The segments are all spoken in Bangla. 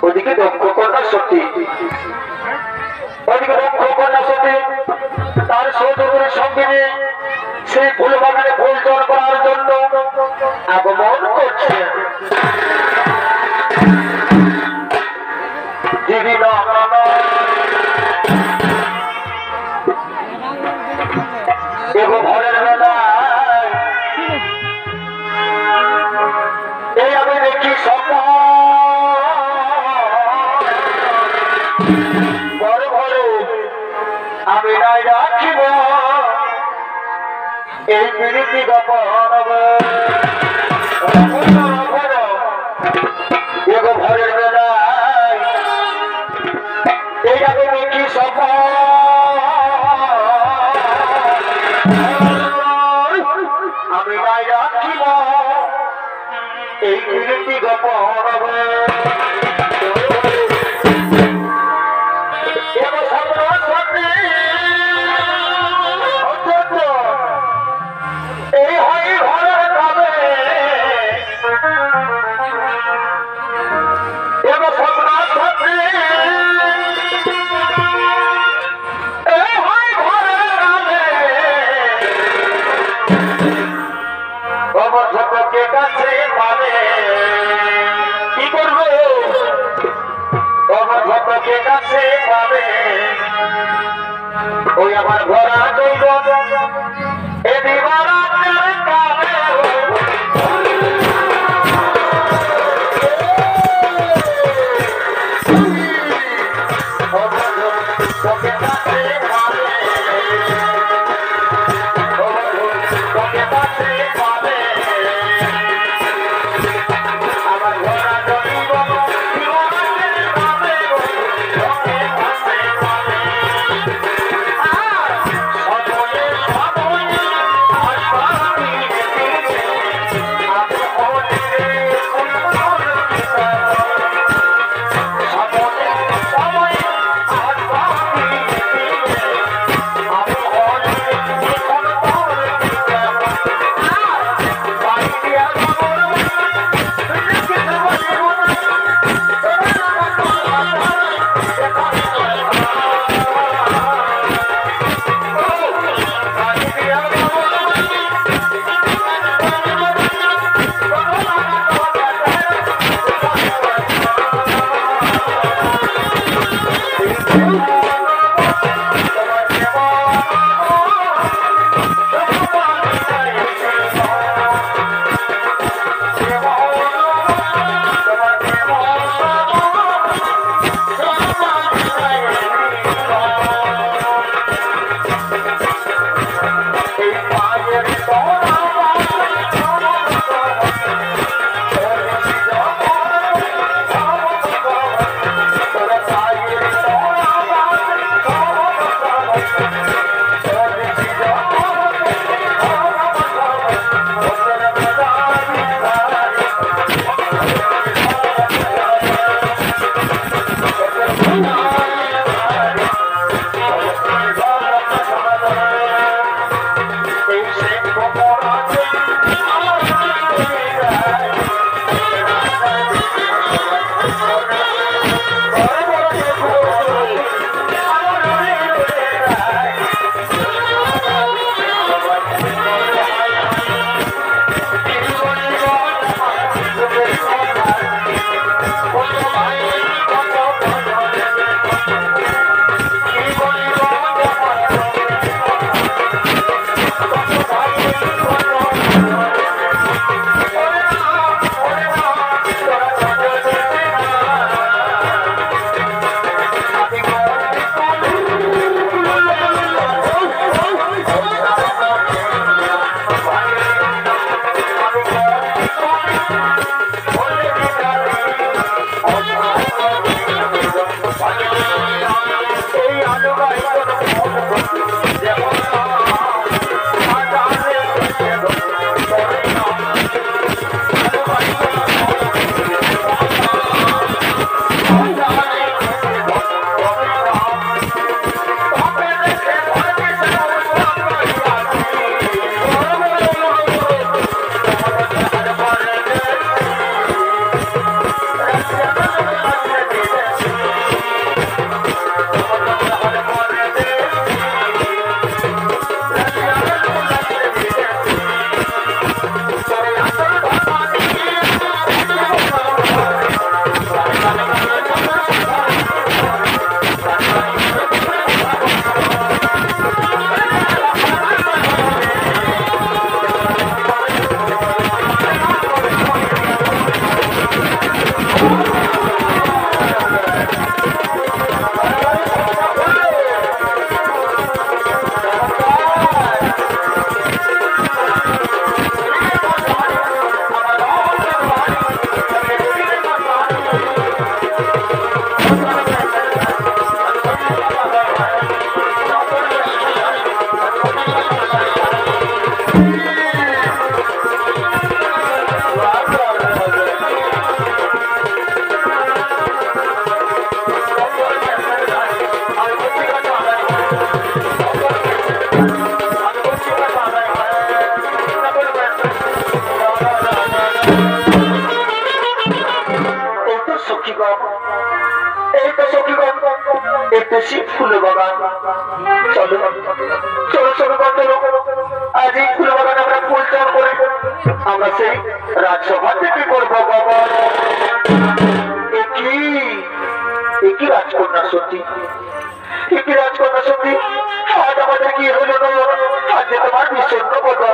ওদিকে দক্ষ কন্যা সতী, ওদিকে দক্ষ কন্যা সতী তার সৌজনের সঙ্গে নিয়ে সেই ফুল বাগানে ফুল জল করার জন্য আগমন করছে। দিদি ঘরের বেলায় এই আমি দেখি স্বপ্ন বড় ঘরে আমি নাই রাখিব এই প্রীতি গোপন ঘরের বেলায় এই আমি দেখি স্বপ্ন আমি নাই রাখিব এই প্রীতি গোপন ওই আমার ঘোড়া দৈব এ দিবারা তো সখীগণ একটু শিব ফুল বাগান চলো চলো চলো চলো আজ এই ফুল বাগানে আমরা ফুল চান করে আমরা সেই রাজসভা থেকে করবো বাবা। একই রাজকন্যা সত্যি একই রাজকন্যা সত্যি আজ আমাদের কি হলো আজ তোমার বিষণ্ণ বলো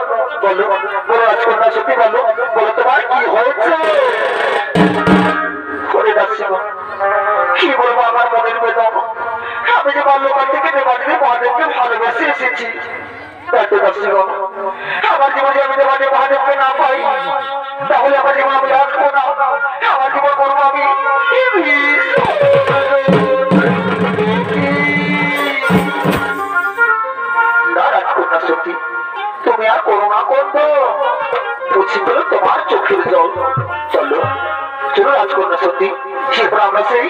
বলো বলো রাজকন্যা সত্যি বলো বলো তোমার কি হয়েছে করে যাচ্ছি কি বলবো আমার মনের বেদন আমি যে বাল্যকাল থেকে দেবাদেবী মহাদেবকে ভালোবেসে এসেছি তাতে যাচ্ছি আমার জীবনে আমি দেবাদেবী মহাদেবকে না পাই তাহলে আমার জীবন আমি রাখবো না আমার জীবন করবো আমি রাজকন্যা সত্যি তুমি আর করোনা করবো বুঝি বলো তোমার চোখের জল চলো চলো রাজকন্যা সত্যি সেরপর আমরা সেই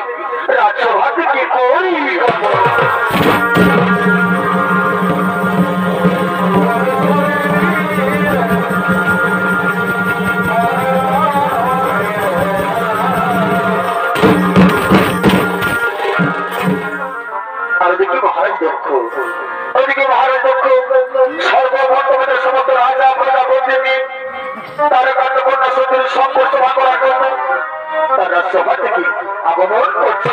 রাজসভা থেকে করি সমস্ত রাজা প্রজাপতি তার কান্ডকন্যা সত্যি সংকট সভা করার জন্য তার রাজসভা থেকে আগমন করছে।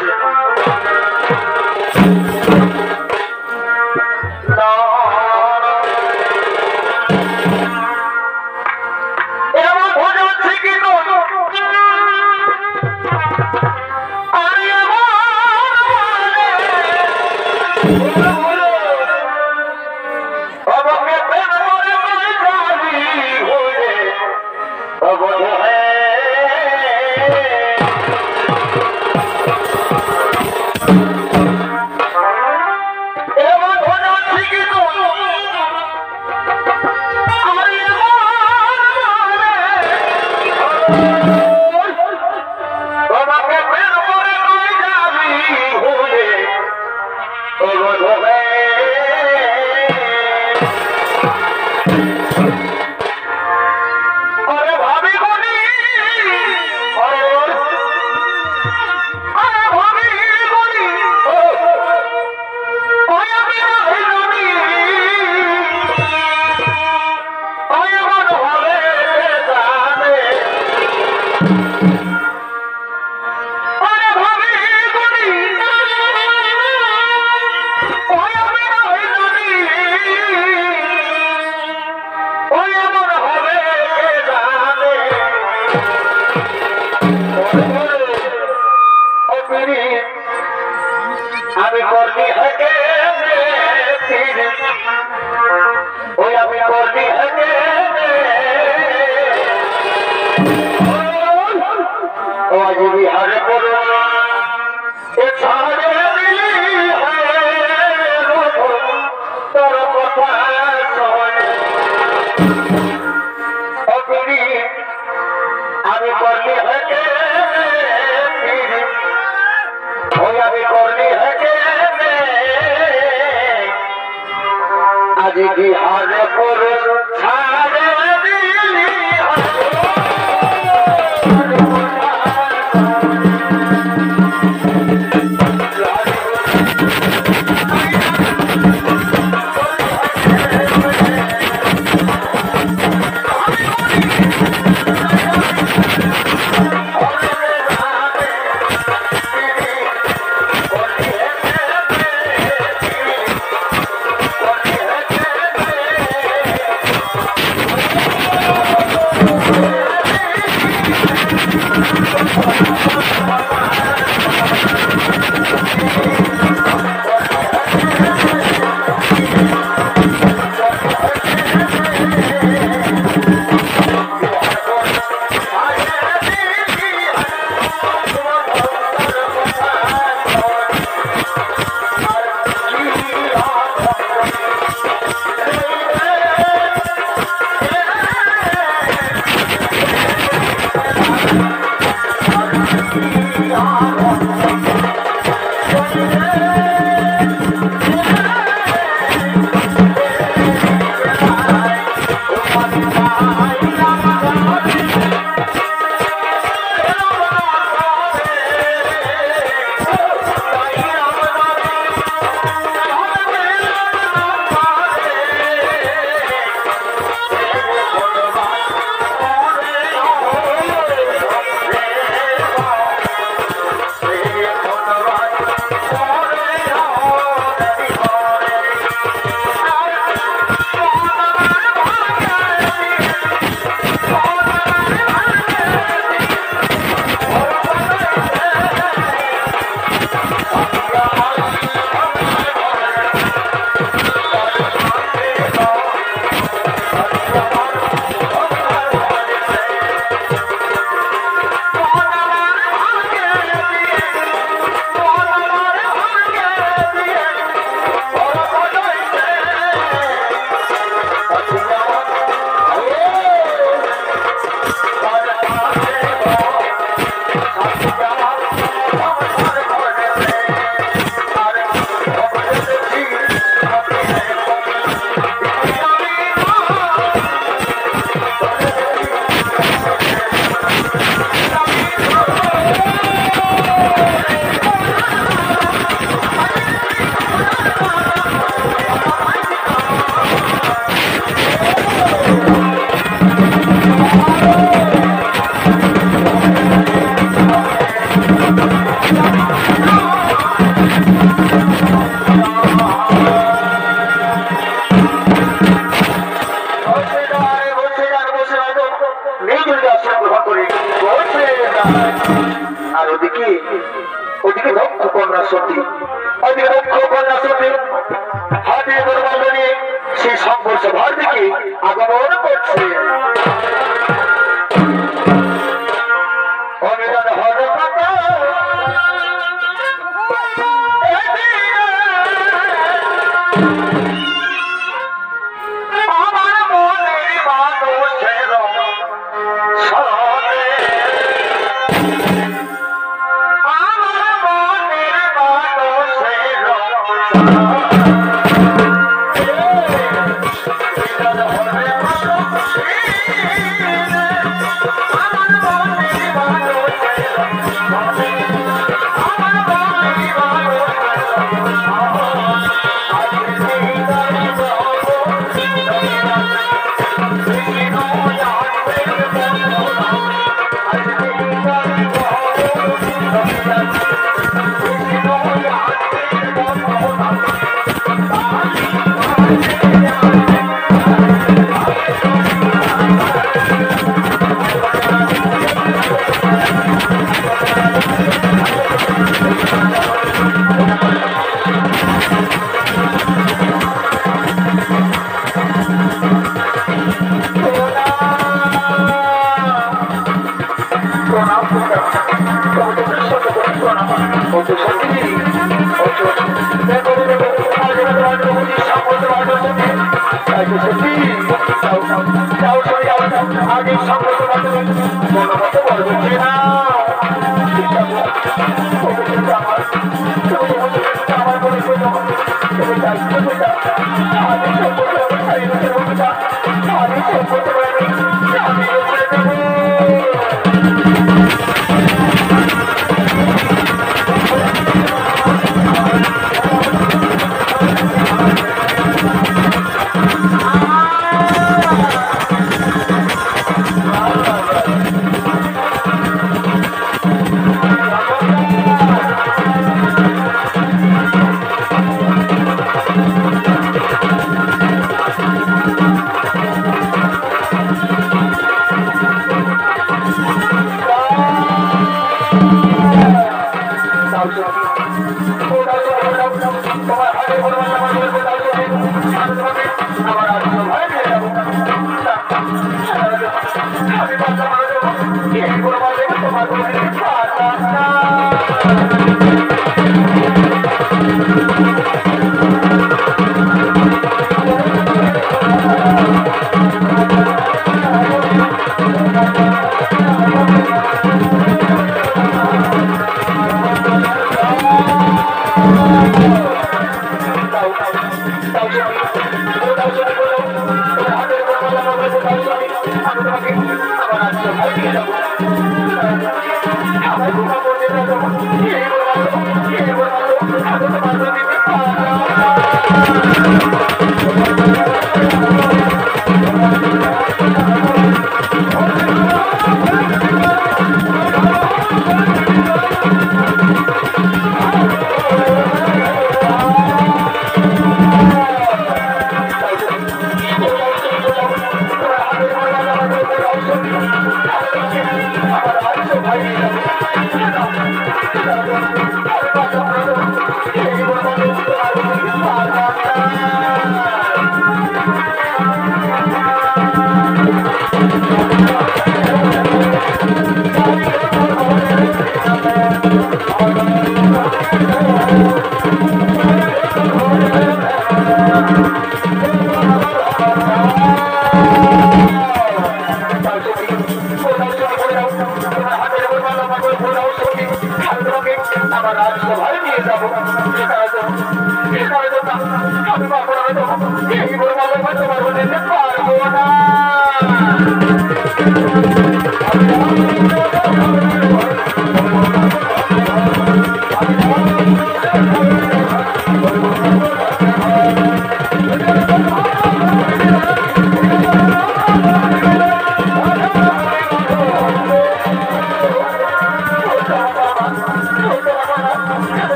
আর ওদিকে ওদিকে দক্ষ কন্যা সতী, ওদিকে দক্ষ কন্যা সতী হাতে দরবার নিয়ে সেই সংঘর্ষ ভার দিকে আগমন করছে। অমিরান হরে মাতা আমার মনের মানুষের সরে আমার মনের মানুষের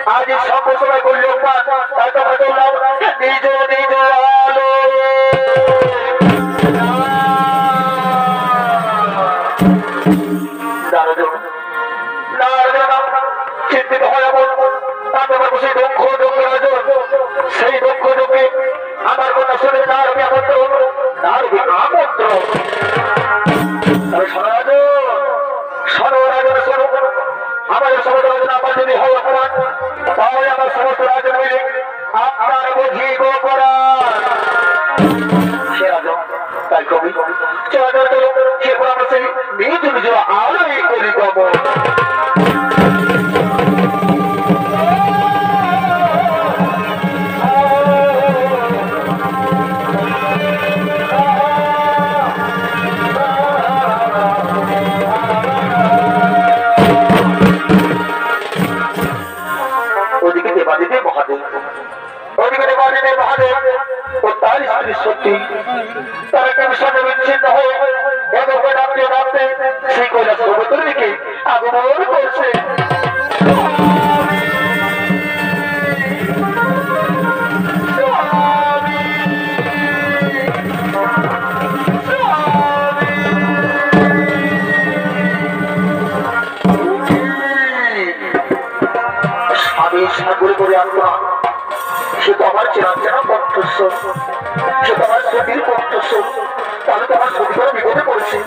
आज सब समय को लोग निज निज आलो চিন্তিত হয়ে সেই দক্ষ সেই দক্ষ লোকে আমার কথা শুনে নারবি আমন্ত্রণ নারবি আমন্ত্রণ সররাজন শোনো আমাদের সমস্ত রাজন আমার যদি হয় অপরাধ তাহলে আমার সমস্ত রাজন মিলে আপনার বুঝিব করার সে রাজন তাই কবি চলো সে পরামর্শে নিজ নিজ আলোই করি কব সত্যি তারা কেন সাথে বিচ্ছিন্ন হয়ে এদেরকে ডাকতে ডাকতে সেই কৈলাস পর্বতের দিকে আগমন করছে আমি সাগরে করে আনবো না সে তো আমার চেনা চেনা কণ্ঠস্বর সে তো আমার সতীর কণ্ঠস্বর তাহলে তো আমার সতী করে বিপদে পড়েছে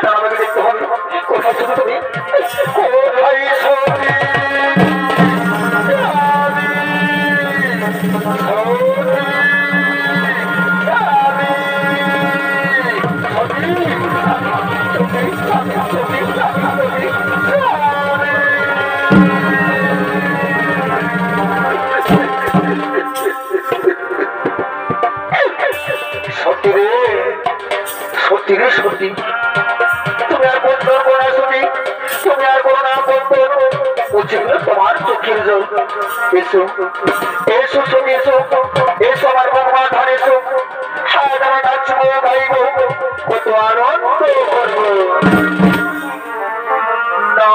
আমাকে দেখতে হবে কোথায় শুধু তুমি কোথায় সত্যি রে সত্যি তুমি আর বন্ধ না সত্যি তুমি আর বলো না বন্ধ বলছি তোমার চোখের জল এসো এসো সত্যি এসো এসো আমার ভগবান ধরে এসো হাত আমার নাচবো গাইবো কত আনন্দ করবো না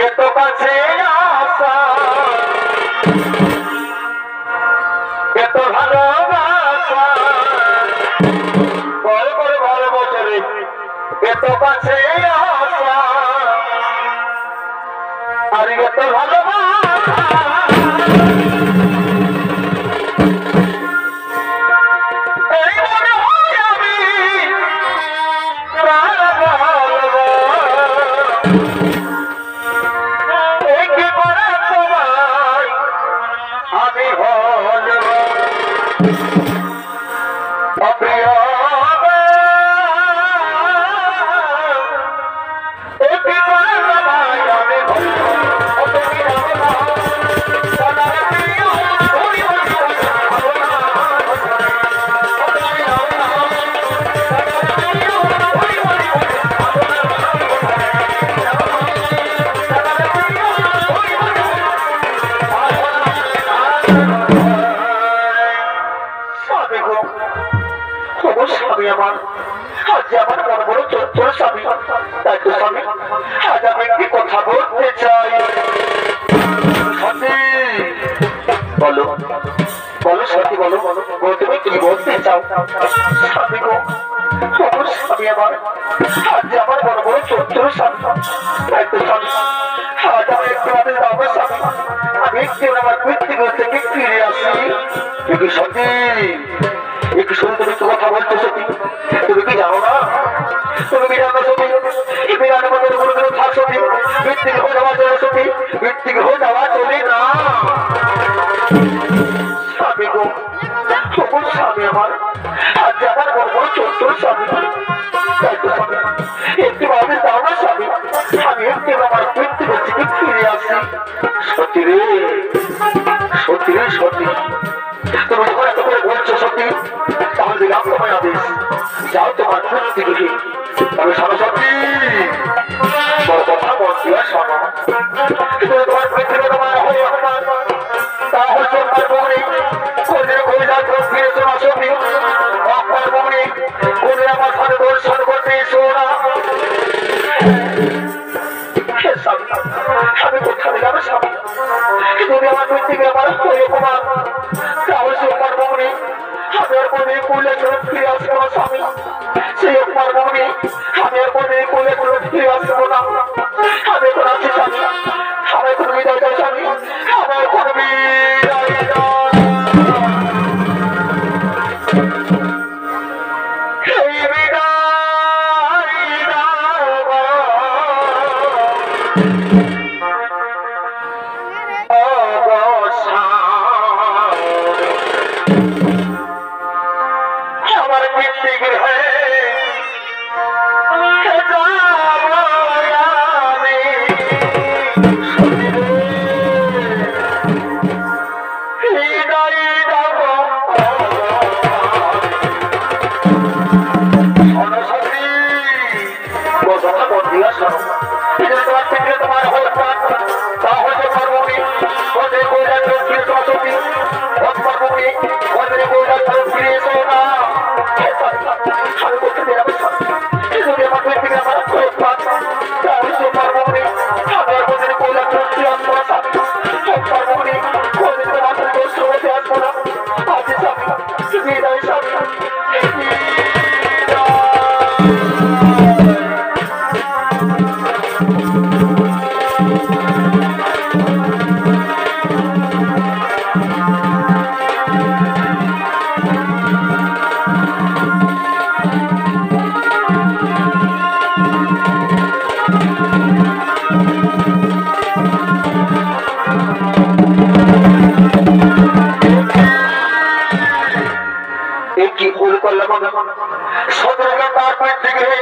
এত কাছে আসা এত ভালোবাসা বড় বড় ভালোবাসা এত কাছে আসা আর এত ভালোবাসা এই মনে হয় আমি প্রাণ ভালোবাসা এই কি করে তোমায় আমি স্বামী আমার আজ আমার মন বড় চঞ্চল স্বামী তাই তো স্বামী আজ আমি একটি কথা বলতে চাই বলো বলো সত্যি বলো তুমি কি বলতে চাও স্বামী গো স্বামী আমার আজ আমার মন বড় চঞ্চল স্বামী তাই তো স্বামী আজ আমি একটু আমাদের বাবার স্বামী আমি একটু আমার পৃথিবী থেকে ফিরে আসি কিন্তু সত্যি একটু শুনে তুমি একটু কথা বলছো সত্যি তুমি কি জানো না তুমি কি জানো সত্যি বিরাট মধ্যে কোনো থাক সত্যি মৃত্যুকে হয়ে যাওয়া চলে সত্যি মৃত্যুকে হয়ে যাওয়া চলে না স্বামী গো স্বামী আমার আজ আমার বড় চোদ্দ স্বামী তাই তো স্বামী একটি ভাবে দাও না স্বামী আমি একটি আমার মৃত্যু থেকে ফিরে আসি সত্যি রে সত্যি রে সত্যি তুমি যখন এত করে বলছো সত্যি তাহলে দিলাম তোমায় আদেশ, যাও তোমার মুক্তি গৃহে। তবে সরস্বতী বড় কথা মন দিয়া শোনো, তোমার পৃথিবী তোমার হয়ে হনুমান তাহলে তোমার মনে কোনের কবিতা ফিরে শোনা ছবি আপনার মনে কোনের আমার সাথে দর্শন করতে শোনা। আমি কোথায় যাবো স্বামী, যদি আমার পৃথিবী আমার হয়ে কুমার তাহলে তোমার মনে আমি আর কোনে কোলে ফিরে আসবো না স্বামী। সেই তোমার মনে আমি আর কোনে কোলে ফিরে আসবো না। আমি এখন আছি স্বামী, আমার কোনো বিদায় দাও স্বামী, আমার কোনো বিদায় দাও। এই বিদায় দাও আমার পিতৃ গৃহে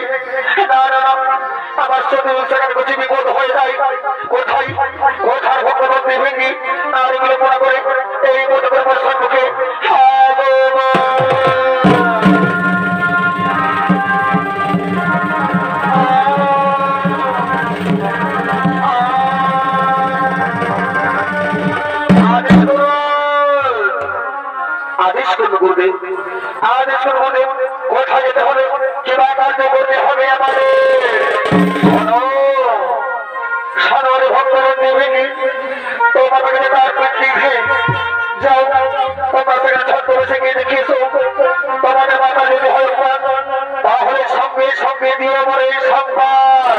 আমার সাথে সেখানে কিছু বিপদ হয়ে যায়। কোথায় কোথার ভক্তবন্দী ভেঙ্গি আর এগুলো মনে করে এই মনে করে বর্ষার মুখে আদেশ করবো গুরুদেব, আদেশ করবো গুরুদেব, কোথায় যেতে হবে, কিবা কার্য করতে হবে আমাদের। সানোয়ারে ভক্তবন্দী ভেঙে তোমার কাছে তার পিঠে যাও, তোমার সেখানে ছট করে সে গিয়ে দেখিয়েছো তোমাদের মাথা যদি হয় তাহলে সঙ্গে সঙ্গে দিয়ে মরে সংবাদ।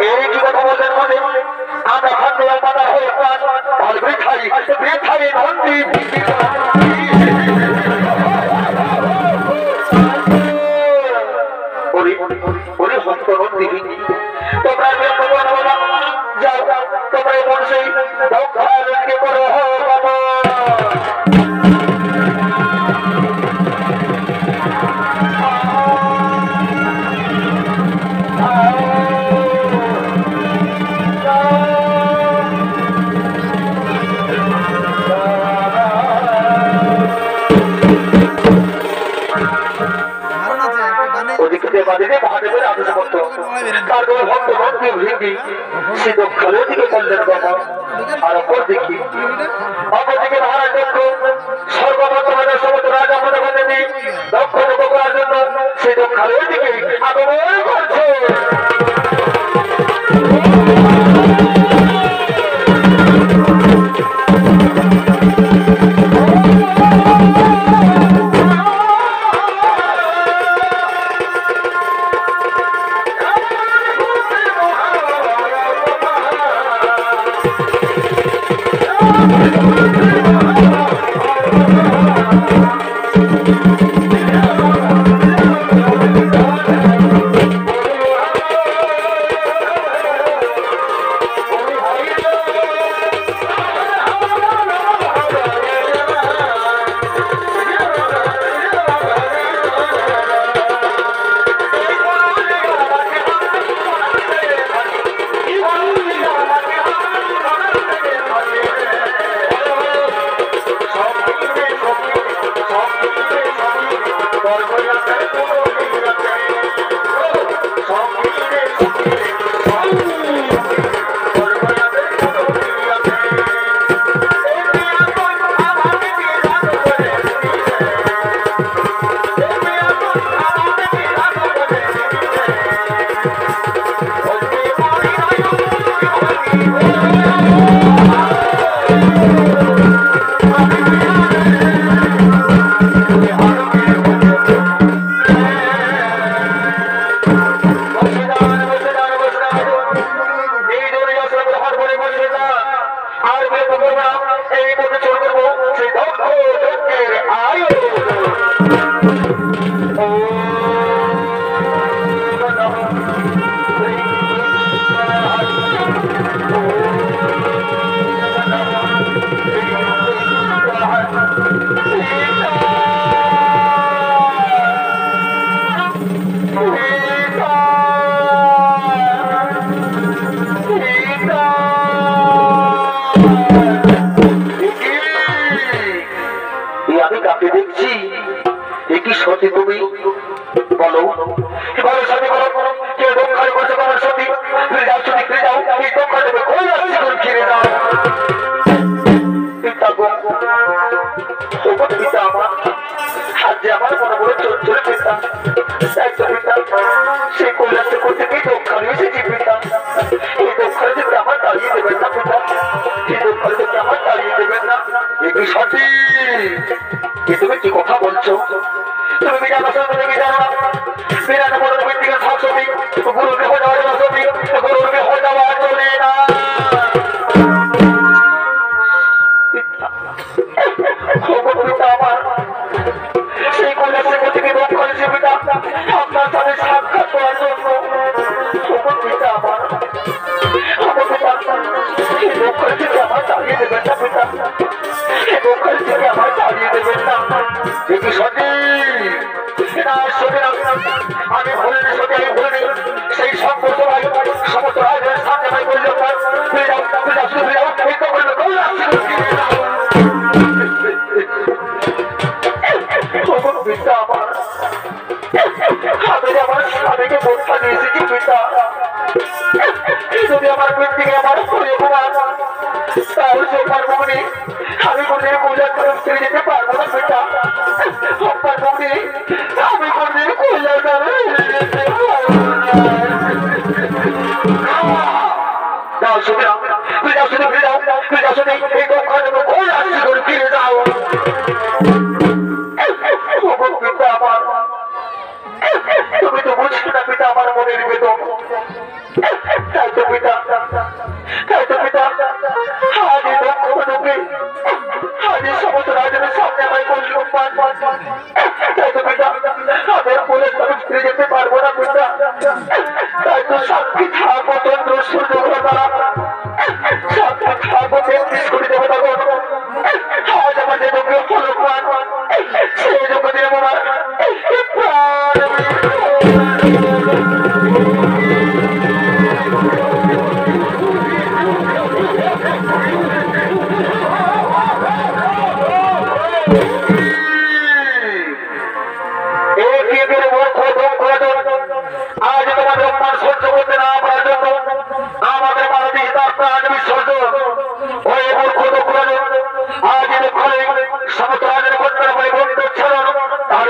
এই কি কথা বলতেন মনে আমরা খান দেওয়ার মাথা হয়ে তাহলে বৃথাই বৃথাই নন্দী তোমরা যাও তোমরা মনসেই দক্ষাকে করো মহাদেবের আদেশ মতো তারপরে ভক্তবন্দী ভৃঙ্গি সে দক্ষিণের দিকে করলেন বাবা। আর অপরদিকে মহারাজ দক্ষ সর্ববর্তমানের সমস্ত রাজা মনে দক্ষ করার জন্য সে দক্ষিণের দিকে আগমন করছে। আমি কাকে দেখছি? এ কি সতী তুমি? বলো বলো সতী, বলো কে দক্ষিণ করছে তোমার সতী? ফিরে যাও সতী, ফিরে যাও, এই দক্ষিণ দেবে কোন আসছে, ফিরে যাও। পিতা গো, পিতা আমার, আজ যে আমার মনে মনে চলছিল পিতা, পিতা সেই কৈলাসে করতে গিয়ে দক্ষিণ এসেছি পিতা। এই দক্ষিণ থেকে আমার দাঁড়িয়ে দেবেন না পিতা, এই দক্ষিণ থেকে আমার দাঁড়িয়ে দেবেন না। এ কি সতী? তুমি কি কথা বলছো? তুমি বিরাট তুমি জানো না, বিরাট বড় তুমি দিকে থাক সতী, গুরুকে হয়ে যাওয়া যাবে সতী, গুরুকে হয়ে যাওয়া চলে না। আমার সেই কৈলাসের মধ্যে দক্ষ করেছে পিতা আপনার সাথে সাক্ষাৎ করার জন্য। পিতা আমার এই দক্ষ থেকে আমার দাঁড়িয়ে দেবেন না পিতা, এই দক্ষ থেকে আমার দাঁড়িয়ে দেবেন না। কিন্তু সতী আমি ভুলিনি সতী, আমি ভুলিনি সেই সমস্ত রাজের সাথে আমি বললাম ফিরে যাও, ফিরে যাও, ফিরে যাও, এই তো বললো পিতা আমার, আমি আমার স্বামীকে বোঝা দিয়েছি পিতা। যদি আমার পিতৃকে আমার শরীর ঘুমান তাহলে সে পারবো নি, আমি কোনদিন কৈলাস তরফ ফিরে যেতে পারবো না পিতা, পারবো নি, আমি কোনদিন কৈলাস যাও শুনে ফিরে যাও, শুনে ফিরে যাও, ফিরে যাও, শুনে এই দক্ষিণ কৈলাস ফিরে যাও। পিতা আমার, তুমি তো বুঝছো না পিতা আমার মনের বেদন, তাই তো পিতা, তাই তো পিতা আজ এই দক্ষ লোকে আজ এই সমস্ত রাজনের সামনে আমায় বললাম, তাই তো পিতা আমি বলে তবে ফিরে যেতে পারবো না পিতা, তাই তো সাক্ষী থাকবো চন্দ্র সূর্য তারা, সাক্ষী থাকবো 33 কোটি দেবতা আজ আমাদের লোকে ফলবান সেই জগতে আমার আজ তোমাদের অপমান সহ্য করতে না পারার জন্য আমাদের মানবিক প্রাণ বিসর্জন ওই মূর্খ দক্ষিণ আজ দক্ষিণে সমস্ত রাজের কন্যার বন্ধু ছিল তার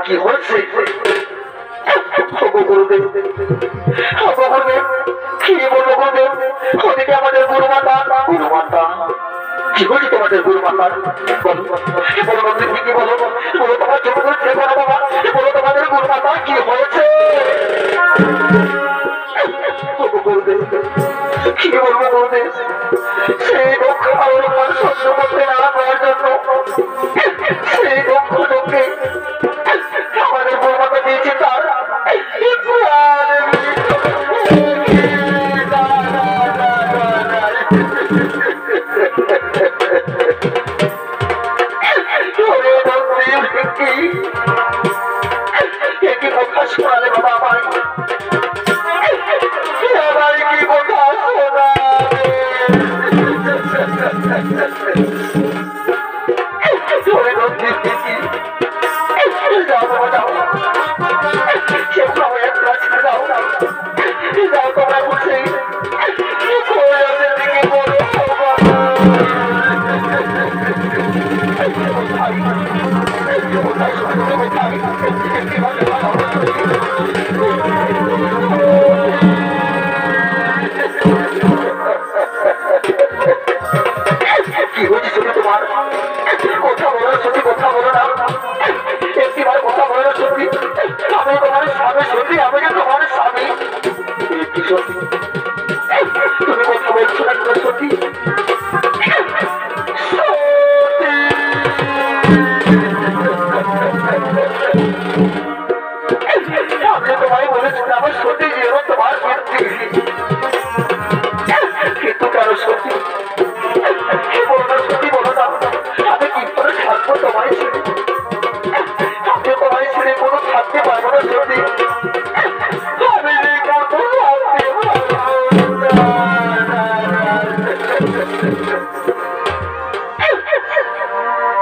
কি হয়েছে কি বলবো গুরুদেব? ওদিকে আমাদের গুরু মাতা কি হয়েছে তোমাদের গুরু মাতার? বলো কি বলো বলো তোমার চোখ করে বলো বাবা, বলো তোমাদের গুরু মাতা কি হয়েছে? কি বলবো গুরুদেব? সেই দুঃখ আমার সহ্য করতে না পারার জন্য সেই দুঃখ দুঃখে আমাদের গুরু মাতা দিয়েছে তার শোনালে বাবা আমায় কি কথা যাও তোমরা বলছে কি হয়েছে তুমি তোমার কথা বলো সত্যি কথা বলো না একটিবার কথা বলো না সত্যি আমি তোমার স্বামী সত্যি আমি যে তোমার স্বামী কি সত্যি তুমি কথা বলছো না তোমার সত্যি আমি তোমায় বলেছি আমার সত্যি জীবন তোমার কিন্তু কেন সত্যি সত্যি বলো না আমি কি করে থাকবো তোমায় ছেড়ে? আমি তোমায় ছেড়ে কোনো থাকতে পারবো না সত্যি আমি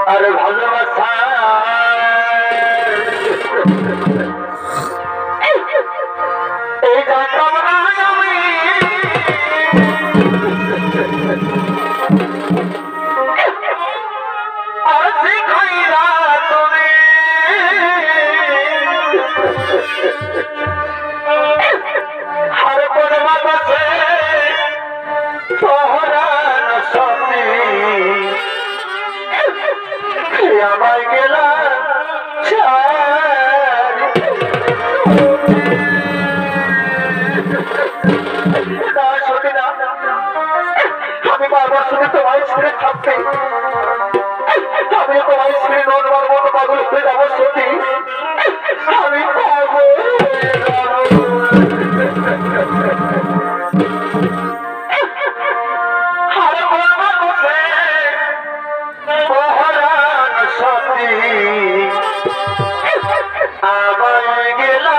আরে ভালোবাসা এই জানতাম না আমি আছি খাইরা তুমি হর কোন বাতাসে শহরান সঙ্গে আমায় গেলা সত্যি না আমি বারবার শুধু তোমায় ছেড়ে থাকতে আমি তোমায় ছেড়ে নর্মাল মতো পাগল হয়ে যাবো সত্যি আমি পাবো আমায় গেলা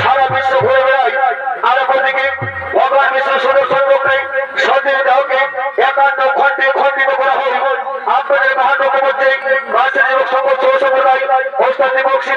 সারা বিশ্ব ঘুরে বেড়ায় আর অপরদিকে ভগবান বিশ্ব সুদর্শন চক্রে সতীর দেহকে একান্ত খণ্ডে খণ্ডিত করা হয়। আপনাদের মহানগর মধ্যে রাজনীতি এবং সকল সহ সম্প্রদায় ওস্তাদ বক্সি